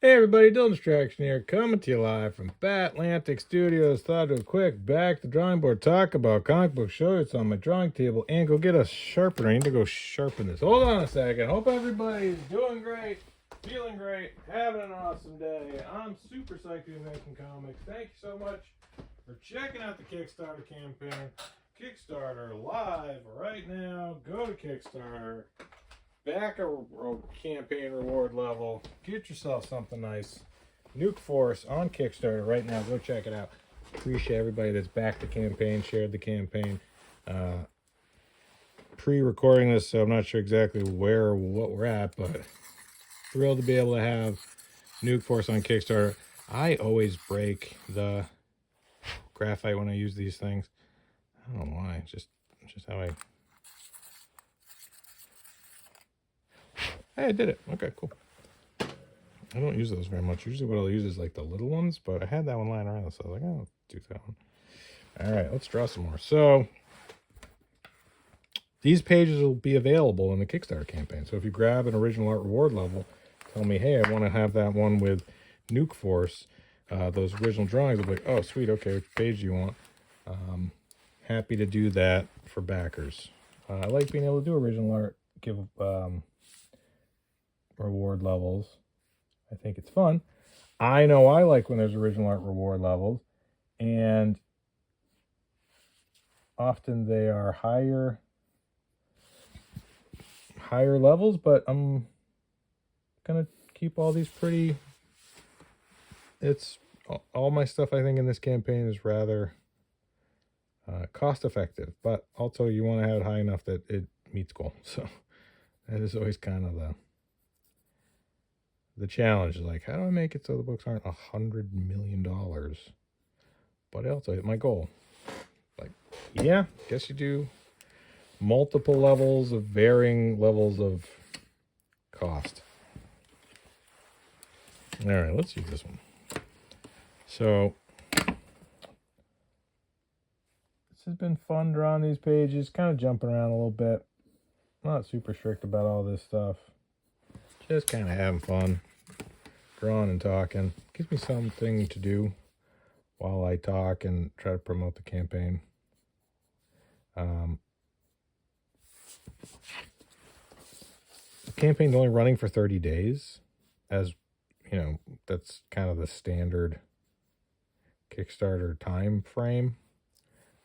Hey everybody, Dylan Distraction here, coming to you live from Batlantic Studios. Thought I'd do a quick back to the drawing board talk about comic book show. It's on my drawing table, and go get a sharpener. I need to go sharpen this. Hold on a second. Hope everybody's doing great, feeling great, having an awesome day. I'm super psyched to be making comics. Thank you so much for checking out the Kickstarter campaign. Kickstarter live right now. Go to Kickstarter. Back a campaign reward level. Get yourself something nice. Nuke Force on Kickstarter right now. Go check it out. Appreciate everybody that's backed the campaign, shared the campaign. Pre-recording this, so I'm not sure exactly where or what we're at, but thrilled to be able to have Nuke Force on Kickstarter. I always break the graphite when I use these things. I don't know why. Just how Hey, I did it. Okay, cool. I don't use those very much. Usually what I'll use is like the little ones, but I had that one lying around, so I was like, oh, I'll do that one. All right, let's draw some more. So these pages will be available in the Kickstarter campaign. So if you grab an original art reward level, tell me, hey, I want to have that one with Nuke Force, those original drawings. I'll be like, oh, sweet, okay, which page do you want? Happy to do that for backers. I like being able to do original art, give reward levels. I think it's fun. I know I like when there's original art reward levels, and often they are higher levels, but I'm gonna keep all these pretty. It's all my stuff, I think, in this campaign is rather cost effective, but also you want to have it high enough that it meets goal. So that is always kind of the challenge. Like, how do I make it so the books aren't $100 million, but I also hit my goal? Like, yeah, guess you do multiple levels of varying levels of cost. All right, let's use this one. So this has been fun drawing these pages, kind of jumping around a little bit. Not super strict about all this stuff. Just kind of having fun, drawing and talking. Gives me something to do while I talk and try to promote the campaign. The campaign's only running for 30 days. As you know, that's kind of the standard Kickstarter time frame.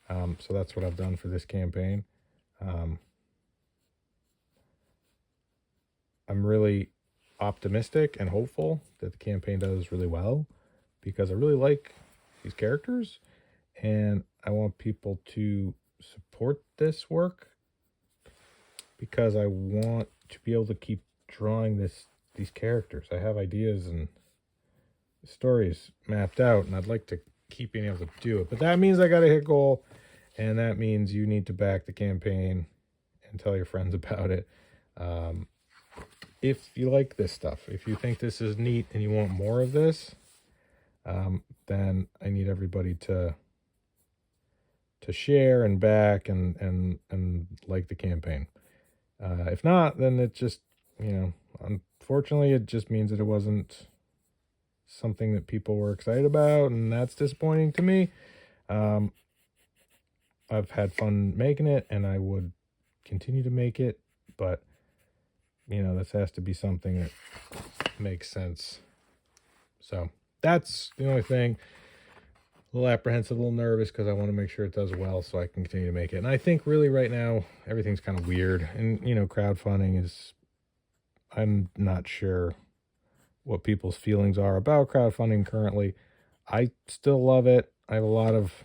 So that's what I've done for this campaign. I'm really optimistic and hopeful that the campaign does really well, because I really like these characters and I want people to support this work, because I want to be able to keep drawing these characters. I have ideas and stories mapped out, and I'd like to keep being able to do it. But that means I got to hit goal, and that means you need to back the campaign and tell your friends about it. If you like this stuff, if you think this is neat and you want more of this, then I need everybody to share and back and like the campaign. If not, then it just, unfortunately, it just means that it wasn't something that people were excited about, and that's disappointing to me. I've had fun making it, and I would continue to make it, but this has to be something that makes sense. So that's the only thing. A little apprehensive, a little nervous, because I want to make sure it does well so I can continue to make it. And I think really right now everything's kind of weird, and crowdfunding is, I'm not sure what people's feelings are about crowdfunding currently. I still love it. I have a lot of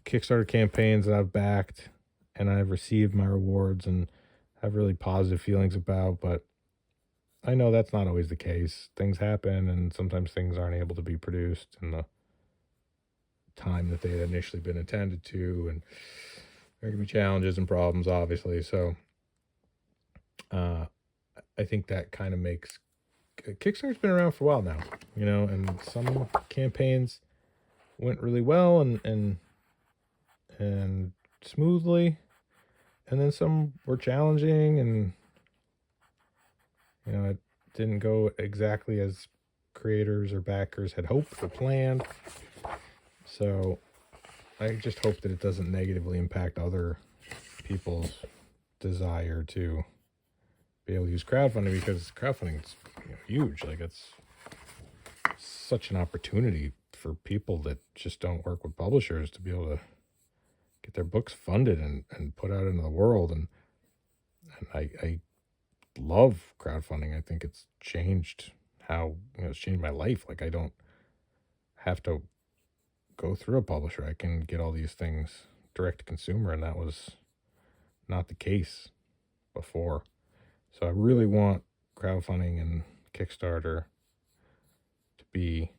Kickstarter campaigns that I've backed and I've received my rewards and have really positive feelings about, but I know that's not always the case. Things happen, and sometimes things aren't able to be produced in the time that they had initially been intended to, and there can be challenges and problems, obviously. So I think that kind of makes Kickstarter's been around for a while now, and some campaigns went really well and smoothly, and then some were challenging, and didn't go exactly as creators or backers had hoped or planned. So I just hope that it doesn't negatively impact other people's desire to be able to use crowdfunding, because crowdfunding is huge. Like, it's such an opportunity for people that just don't work with publishers to be able to get their books funded and put out into the world. And I love crowdfunding. I think it's changed how, it's changed my life. Like, I don't have to go through a publisher. I can get all these things direct to consumer, and that was not the case before. So I really want crowdfunding and Kickstarter to be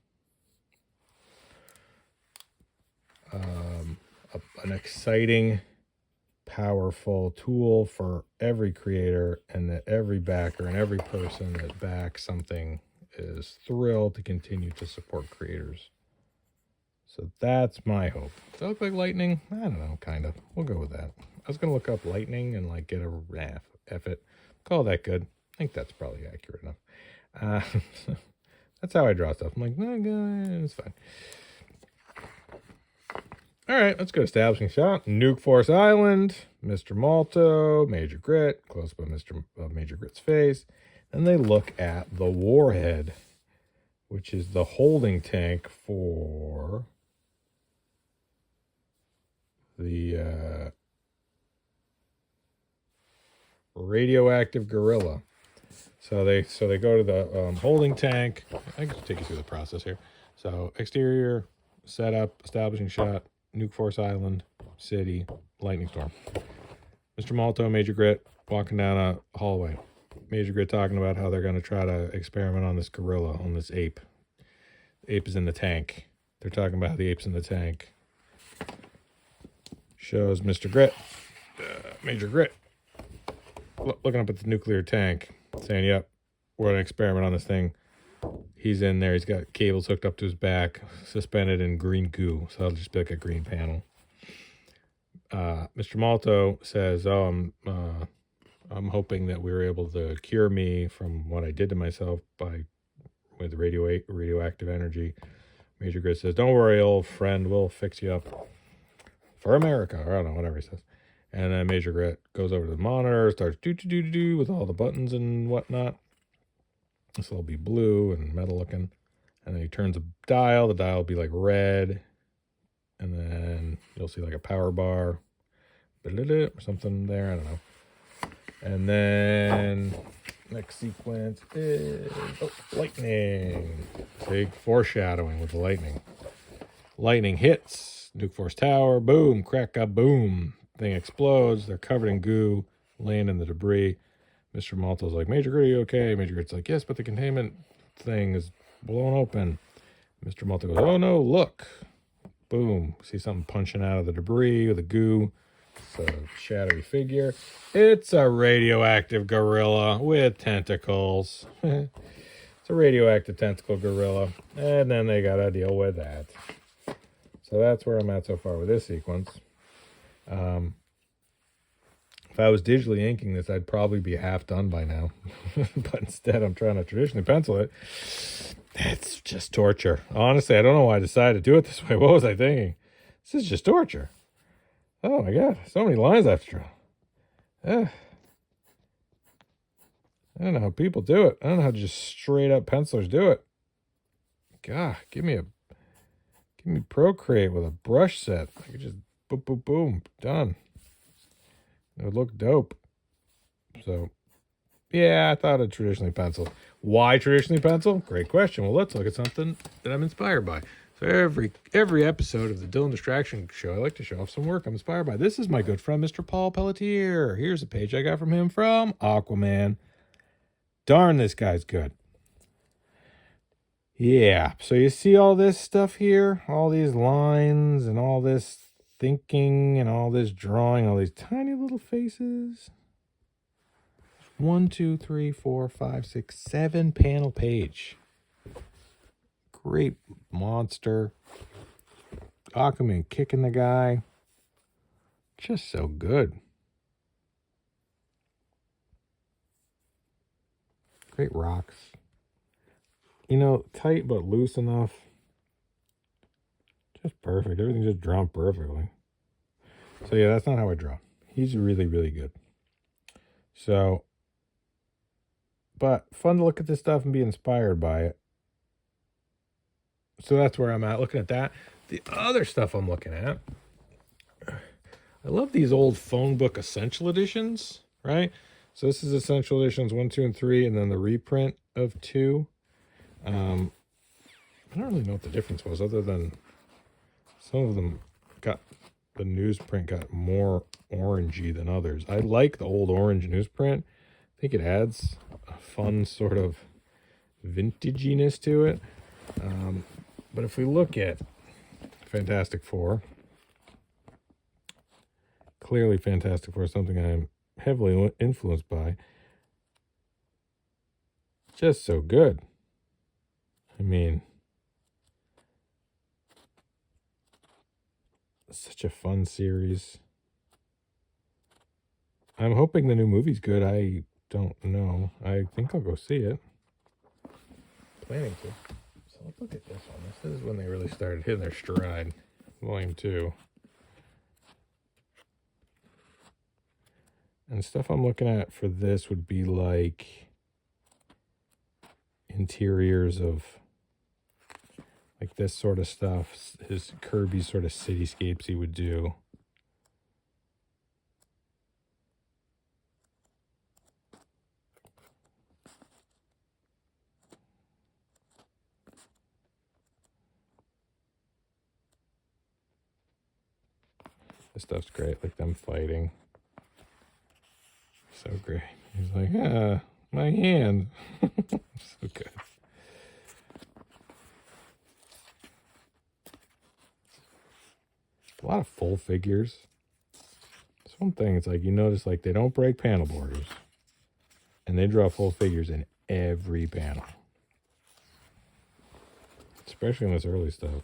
an exciting, powerful tool for every creator, and that every backer and every person that backs something is thrilled to continue to support creators. So that's my hope. Does that look like lightning? I don't know, kind of. We'll go with that. I was going to look up lightning and like get a F it. Call that good. I think that's probably accurate enough. That's how I draw stuff. I'm like, no, it's fine. All right, let's go establishing shot. Nuke Force Island, Mr. Malto, Major Grit, close up of Major Grit's face. Then they look at the warhead, which is the holding tank for the radioactive gorilla. So they go to the holding tank. I can take you through the process here. So exterior setup, establishing shot, Nuke Force Island, city, lightning storm. Mr. Malto, Major Grit walking down a hallway. Major Grit talking about how they're going to try to experiment on this gorilla, on this ape. The ape is in the tank. They're talking about the ape's in the tank. Shows Mr. Grit, Major Grit, looking up at the nuclear tank, saying, yep, we're going to experiment on this thing. He's in there. He's got cables hooked up to his back, suspended in green goo. So it'll just be like a green panel. Mr. Malto says, I'm hoping that we were able to cure me from what I did to myself with radioactive energy. Major Grit says, don't worry, old friend. We'll fix you up for America. Or I don't know, whatever he says. And then Major Grit goes over to the monitor, starts do with all the buttons and whatnot. This will be blue and metal looking. And then he turns a dial. The dial will be like red. And then you'll see like a power bar or something there. I don't know. And then next sequence is lightning. See, foreshadowing with the lightning. Lightning hits Nuke Force Tower. Boom, crack a boom. Thing explodes. They're covered in goo, laying in the debris. Mr. Malto's like, Major Grit, are you okay? Major Grit's like, yes, but the containment thing is blown open. Mr. Malto goes, oh no, look. Boom. See something punching out of the debris or the goo. It's a shadowy figure. It's a radioactive gorilla with tentacles. It's a radioactive tentacle gorilla. And then they got to deal with that. So that's where I'm at so far with this sequence. If I was digitally inking this, I'd probably be half done by now. But instead, I'm trying to traditionally pencil it. It's just torture. Honestly, I don't know why I decided to do it this way. What was I thinking? This is just torture. Oh my God, so many lines I have to draw. I don't know how people do it. I don't know how just straight up pencilers do it. God, give me Procreate with a brush set. I could just boom, boom, boom, done. It would look dope. So, yeah, I thought I'd traditionally pencil. Why traditionally pencil? Great question. Well, let's look at something that I'm inspired by. So every episode of the Dylan Distraction Show, I like to show off some work I'm inspired by. This is my good friend, Mr. Paul Pelletier. Here's a page I got from him from Aquaman. Darn, this guy's good. Yeah, so you see all this stuff here? All these lines and all this thinking and all this drawing, all these tiny little faces. 1, 2, 3, 4, 5, 6, 7 panel page. Great monster. Aquaman kicking the guy. Just so good. Great rocks. You know, tight but loose enough. Just perfect. Everything just drawn perfectly. So yeah, that's not how I draw. He's really, really good. So, but fun to look at this stuff and be inspired by it. So that's where I'm at, looking at that. The other stuff I'm looking at, I love these old phone book essential editions, right? So this is essential editions 1, 2, and 3, and then the reprint of 2. I don't really know what the difference was, other than some of them got, the newsprint got more orangey than others. I like the old orange newsprint. I think it adds a fun sort of vintaginess to it. But if we look at Fantastic Four, clearly Fantastic Four is something I'm heavily influenced by. Just so good. I mean, such a fun series. I'm hoping the new movie's good. I don't know. I think I'll go see it. Planning to. So let's look at this one. This is when they really started hitting their stride. Volume 2. And stuff I'm looking at for this would be like interiors of like this sort of stuff. His Kirby sort of cityscapes he would do. This stuff's great, like them fighting. So great. He's like, my hand. So good. A lot of full figures. That's one thing. It's like, you notice, like, they don't break panel borders. And they draw full figures in every panel. Especially in this early stuff.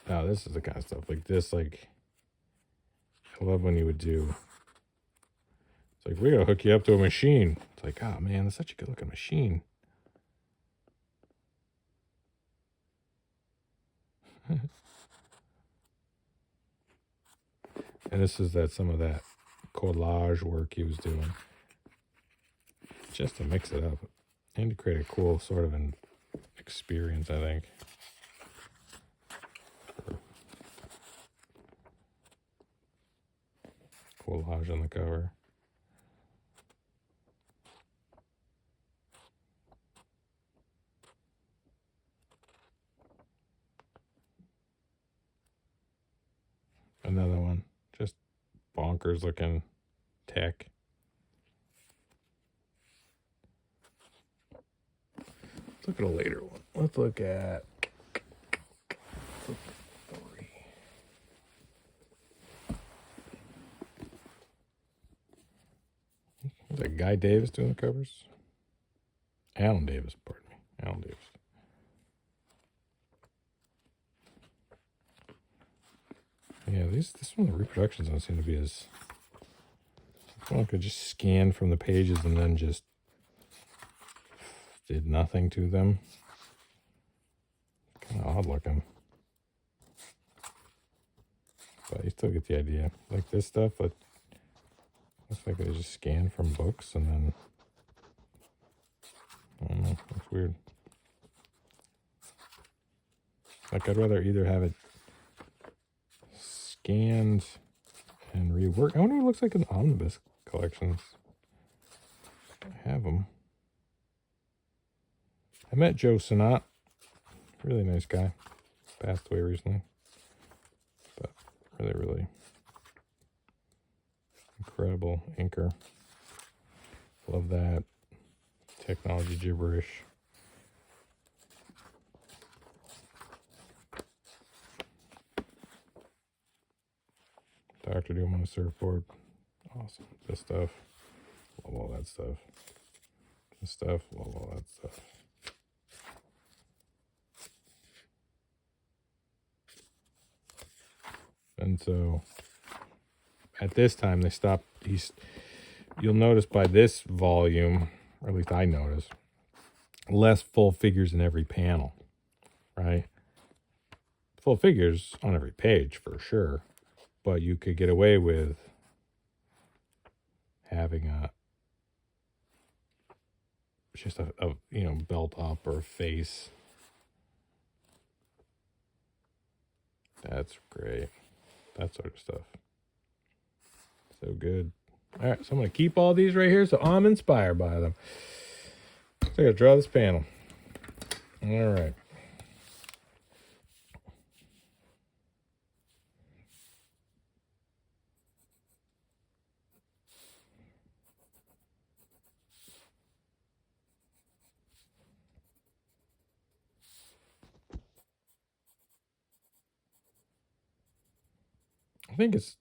Now, this is the kind of stuff. Like this, like, I love when you would do. It's like, we're going to hook you up to a machine. It's like, oh, man, that's such a good-looking machine. And this is that some of that collage work he was doing. Just to mix it up. And to create a cool sort of an experience, I think. Collage on the cover. Another one. Just bonkers looking tech. Let's look at a later one. Let's look at 3. Is that Guy Davis doing the covers? Alan Davis, pardon me. Alan Davis. Yeah, this one, the reproductions don't seem to be as... Someone could just scan from the pages and then just did nothing to them. Kind of odd looking. But you still get the idea. Like this stuff, but looks like they just scanned from books and then... I don't know, looks weird. Like I'd rather either have it scanned and reworked. I wonder what it looks like in omnibus collections. I have them. I met Joe Sinat. Really nice guy. Passed away recently. But really, really incredible inker. Love that. Technology gibberish. Dr. Doom on a surfboard. Awesome. This stuff. Love all that stuff. This stuff. Love all that stuff. And so at this time they stopped. you'll notice by this volume, or at least I notice, less full figures in every panel, right? Full figures on every page for sure, but you could get away with having just a belt up or a face. That's great. That sort of stuff. So good. All right, so I'm going to keep all these right here, so I'm inspired by them. So I got to draw this panel. All right. I think it's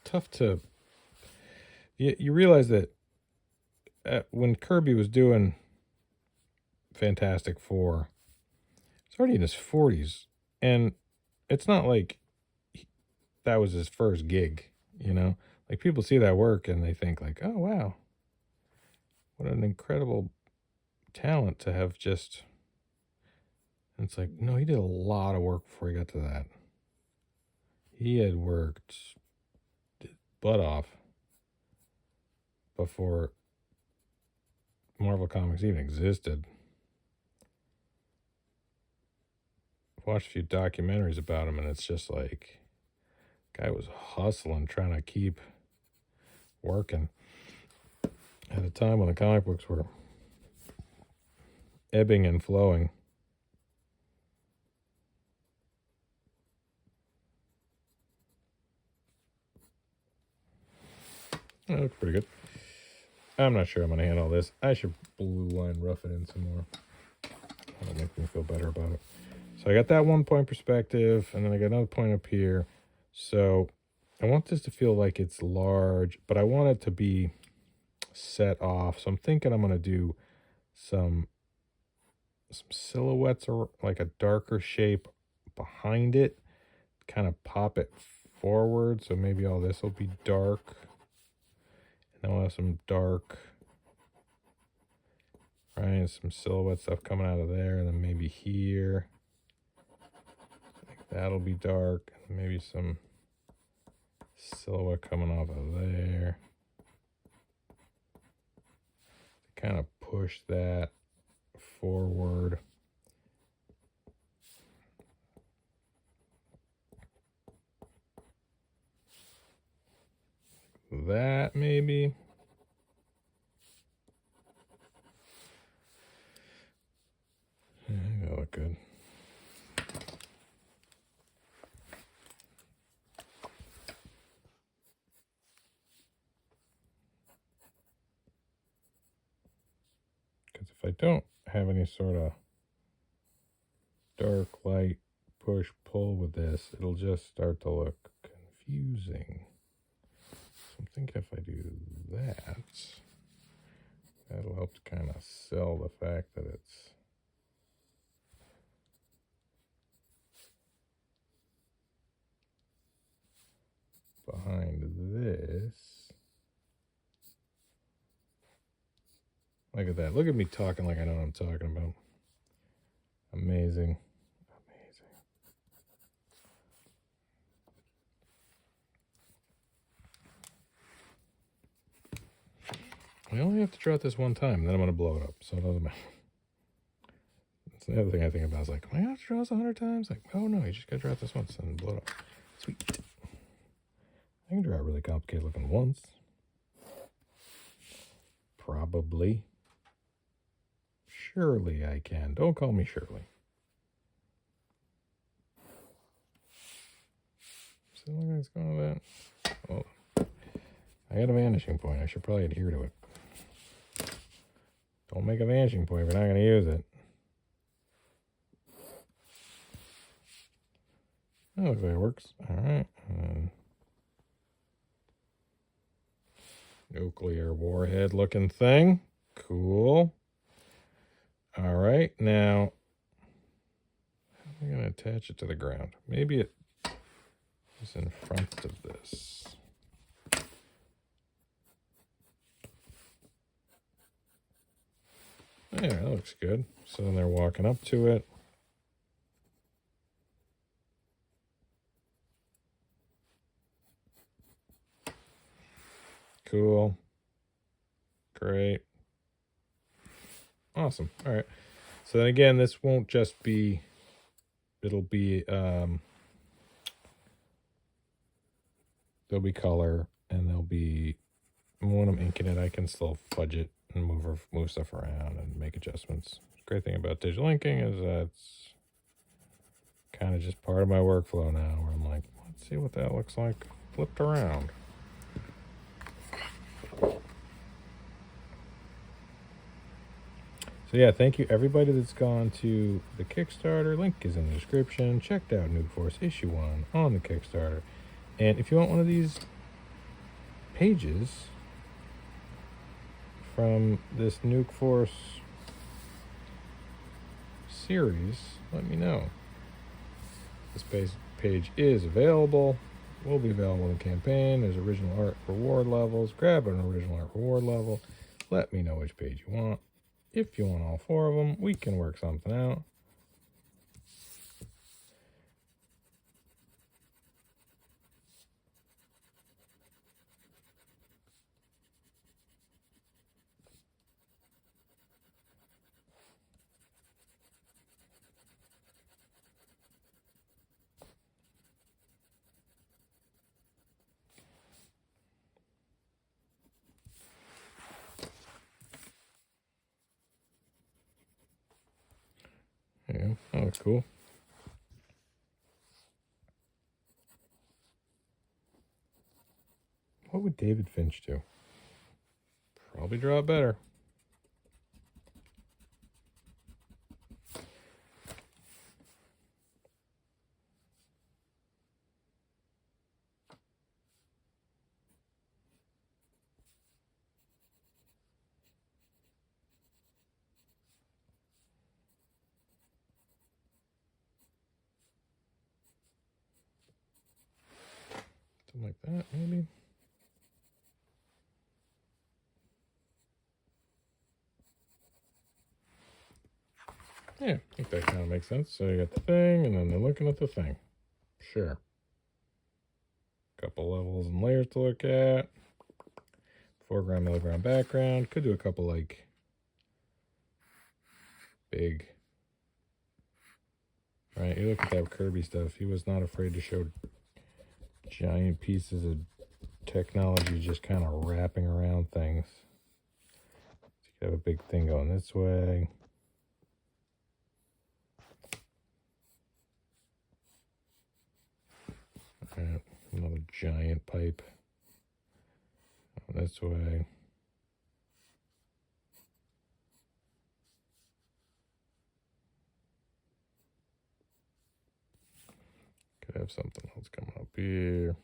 tough to... You realize that when Kirby was doing Fantastic Four, he's already in his 40s, and it's not like that was his first gig, you know? Like, people see that work and they think like, oh, wow, what an incredible talent to have just... And it's like, no, he did a lot of work before he got to that. He had worked butt off before Marvel Comics even existed. I've watched a few documentaries about him, and it's just like, guy was hustling, trying to keep working at a time when the comic books were ebbing and flowing. That looks pretty good. I'm not sure I'm going to handle this. I should blue line rough it in some more. That'll make me feel better about it. So I got that 1 point perspective, and then I got another point up here. So I want this to feel like it's large, but I want it to be set off. So I'm thinking I'm going to do some silhouettes, or like a darker shape behind it, kind of pop it forward. So maybe all this will be dark, and then we'll have some dark, right, some silhouette stuff coming out of there, and then maybe here, like that'll be dark, and maybe some silhouette coming off of there. Kind of push that forward. That maybe. Yeah, that'll look good. Because if I don't have any sort of dark, light, push, pull with this, it'll just start to look confusing. So I'm thinking if I do that, that'll help to kind of sell the fact that it's behind this. Look at that. Look at me talking like I know what I'm talking about. Amazing. Amazing. I only have to draw it this one time, then I'm going to blow it up, so it doesn't matter. That's the other thing I think about is like, am I going to have to draw this 100 times? Like, oh no, you just got to draw it this once and blow it up. Sweet. I can draw it really complicated looking once. Probably. Surely I can. Don't call me Shirley. So look at what's going on with that. Oh, I got a vanishing point. I should probably adhere to it. Don't make a vanishing point if you're not going to use it. That looks like it works. All right. Nuclear warhead looking thing. Cool. All right. Now, I'm going to attach it to the ground. Maybe it is in front of this. Yeah, that looks good. So then they're walking up to it. Cool. Great. Awesome. All right. So then again, this won't just be, it'll be, there'll be color, and there'll be, when I'm inking it, I can still fudge it and move stuff around and make adjustments. The great thing about digital inking is that it's kind of just part of my workflow now, where I'm like, let's see what that looks like flipped around. So yeah, thank you everybody that's gone to the Kickstarter. Link is in the description. Checked out Nuke Force issue 1 on the Kickstarter. And if you want one of these pages from this Nuke Force series, let me know. This page is available. Will be available in the campaign. There's original art reward levels. Grab an original art reward level. Let me know which page you want. If you want all 4 of them, we can work something out. Yeah, that looks cool. What would David Finch do? Probably draw it better. Something like that, maybe. Yeah, I think that kind of makes sense. So you got the thing, and then they're looking at the thing. Sure. Couple levels and layers to look at. Foreground, middle ground, background. Could do a couple like big. Right, you look at that Kirby stuff. He was not afraid to show giant pieces of technology just kind of wrapping around things. So you have a big thing going this way. Right, another giant pipe this way. Could have something else coming up here.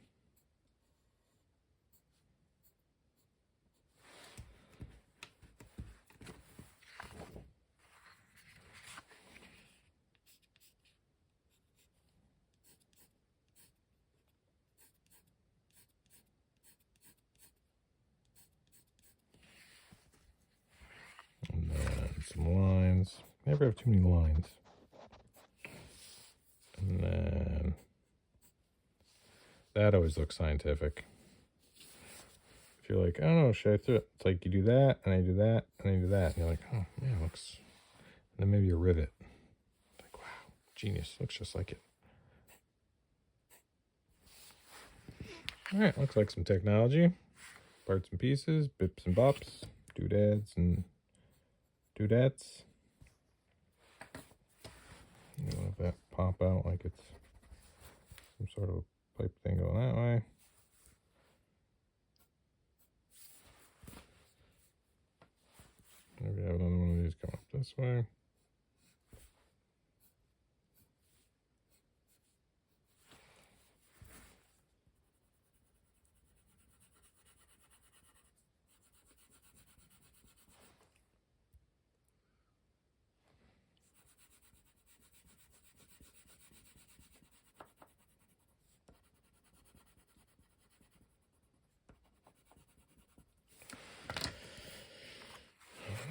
And then some lines. Never have too many lines. And then that always looks scientific. If you're like, I don't know, should I throw it? It's like you do that, and I do that, and I do that. And you're like, oh, yeah, it looks. And then maybe a rivet. Like, wow, genius. Looks just like it. All right, looks like some technology. Parts and pieces, bips and bops, doodads and doodads. You want that pop out like it's some sort of a pipe thing going that way. Maybe have another one of these come up this way.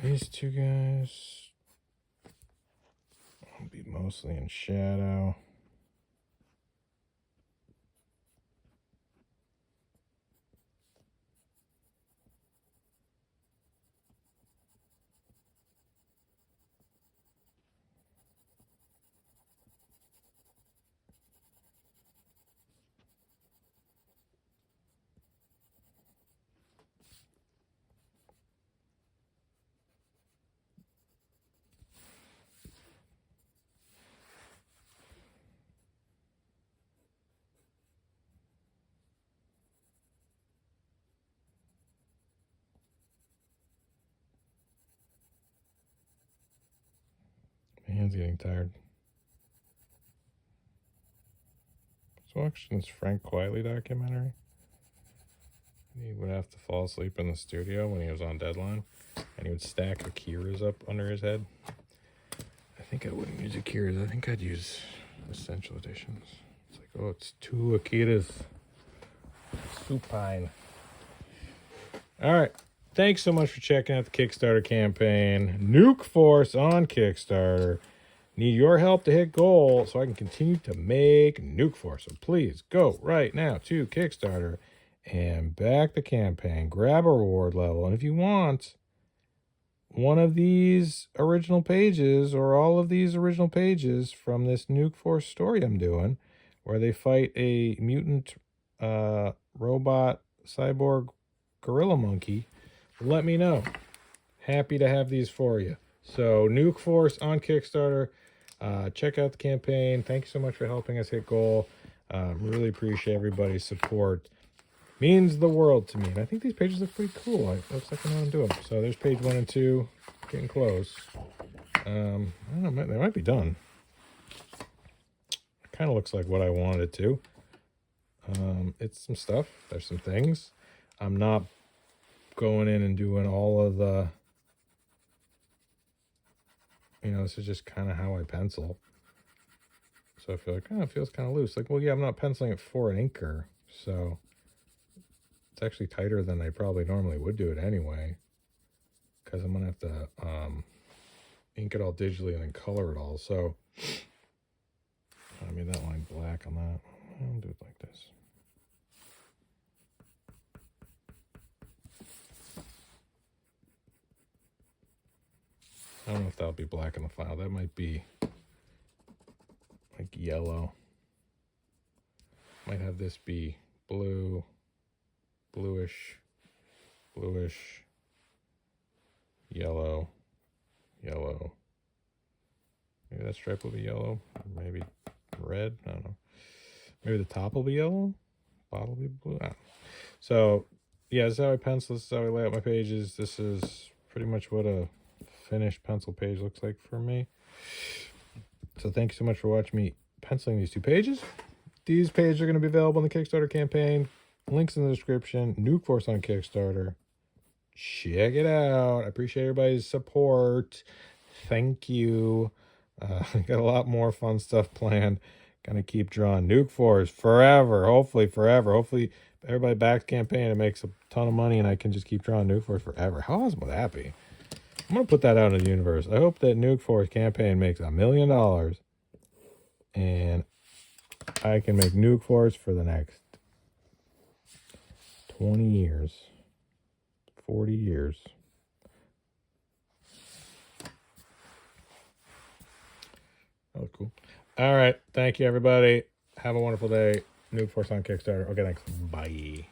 These two guys will be mostly in shadow. My hand's getting tired. So watching this Frank Quietly documentary. He would have to fall asleep in the studio when he was on deadline, and he would stack Akiras up under his head. I think I wouldn't use Akiras. I think I'd use Essential Editions. It's like, oh, it's 2 Akiras. Supine. All right. Thanks so much for checking out the Kickstarter campaign. Nuke Force on Kickstarter. Need your help to hit goal so I can continue to make Nuke Force. So please go right now to Kickstarter and back the campaign. Grab a reward level. And if you want one of these original pages or all of these original pages from this Nuke Force story I'm doing, where they fight a mutant robot cyborg gorilla monkey, let me know. Happy to have these for you. So Nuke Force on Kickstarter. Check out the campaign. Thank you so much for helping us hit goal. Really appreciate everybody's support. Means the world to me. And I think these pages look pretty cool. It looks like I know what I'm doing. So there's page 1 and 2. Getting close. I don't know. They might be done. It kind of looks like what I wanted it to. It's some stuff. There's some things. I'm not going in and doing all of the... this is just kind of how I pencil. So I feel like, it feels kind of loose. Like, well, yeah, I'm not penciling it for an inker. So it's actually tighter than I probably normally would do it anyway. Because I'm going to have to ink it all digitally and then color it all. So I made that line black on that. I'll do it like this. I don't know if that'll be black in the file. That might be like yellow. Might have this be blue, bluish, yellow. Maybe that stripe will be yellow. Maybe red. I don't know. Maybe the top will be yellow. Bottom will be blue. I don't know. So yeah, this is how I pencil. This is how I lay out my pages. This is pretty much what a finished pencil page looks like for me. So thank you so much for watching me penciling these 2 pages. These pages are going to be available in the Kickstarter campaign. Links in the description. Nuke Force on Kickstarter. Check it out. I appreciate everybody's support. Thank you. Got a lot more fun stuff planned. Gonna keep drawing Nuke Force forever. Hopefully forever. Hopefully everybody backs campaign and makes a ton of money and I can just keep drawing Nuke Force forever. How awesome would that be? I'm going to put that out in the universe. I hope that Nuke Force campaign makes $1 million. And I can make Nuke Force for the next 20 years. 40 years. That was cool. All right. Thank you, everybody. Have a wonderful day. Nuke Force on Kickstarter. Okay, thanks. Bye.